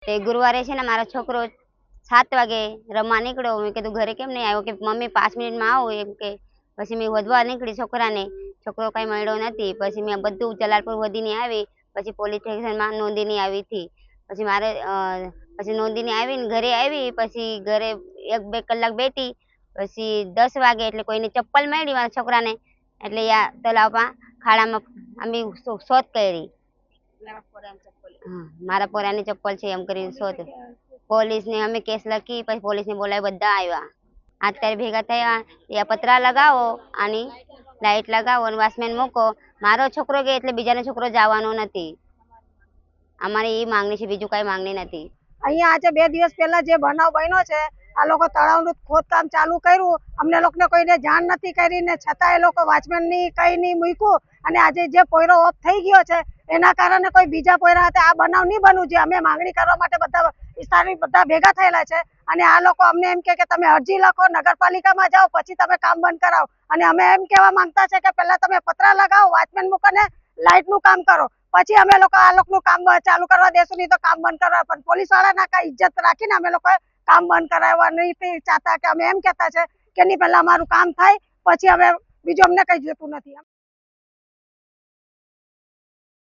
તે ગુરુવારે છે ને મારો છોકરો 7 વાગે રમવા નીકળ્યો. મેં કીધું ઘરે કેમ નહીં આવ્યો? કે મમ્મી 5 મિનિટમાં આવું એમ કે. પછી મેં વધવા નીકળી છોકરાને, છોકરો કઈ મળ્યો નથી. પછી મેં બધું જલાલપુર વધીને આવી, પછી પોલીસ સ્ટેશનમાં નોંધીને આવી હતી. પછી મારે પછી નોંધીને આવીને ઘરે આવી, પછી ઘરે 1-2 કલાક બેઠી. પછી 10 વાગે એટલે કોઈને ચપ્પલ મળી મારા છોકરાને, એટલે યા તલાવમાં ખાડામાં અમે શોધ કરી. મારા પોરાની ચપ્પલ છે એમ કરીને શોધ. પોલીસને અમે કેસ લખી, પછી પોલીસને બોલાવી બધા આવ્યા. અત્યારે ભેગા થયા, ત્યાં પતરા લગાવો અને લાઈટ લગાવો અને વોચમેન મૂકો. મારો છોકરો ગયો એટલે બીજાનો છોકરો જવાનો નથી. અમારી એ માંગણી છે, બીજું કઈ માંગણી નથી. અહીંયા આજે 2 દિવસ પહેલા જે બનાવ બન્યો છે, આ લોકો તળાવનું ખોદકામ ચાલુ કર્યું, અમને લોકોને કોઈને જાણ નથી કરી ને છતાં એ લોકો વોચમેનની કઈ નહીં મૂક્યું. અને આજે જે પોયરો ઓફ થઈ ગયો છે એના કારણે કોઈ બીજા પોયરા હાથે આ બનાવ નહીં બનવું જોઈએ. અમે માંગણી કરવા માટે બધા વિસ્તારની બધા ભેગા થયેલા છે. અને આ લોકો અમને એમ કે તમે અરજી લખો, નગરપાલિકામાં જાઓ, પછી તમે કામ બંધ કરાવો. અને અમે એમ કહેવા માંગતા છે કે પહેલા તમે પતરા લગાવો, વોચમેન મૂકો ને લાઇટનું કામ કરો, પછી અમે લોકો આ લોકોનું કામ ચાલુ કરવા દેશું, નહીં તો કામ બંધ કરવા. પણ પોલીસ વાળાના કઈ ઇજ્જત રાખીને અમે લોકો કામ બંધ કરાવવા નહીં ચાહતા. કે અમે એમ કહેતા છે કે નહીં, પહેલા અમારું કામ થાય પછી અમે બીજું અમને કઈ જોતું નથી.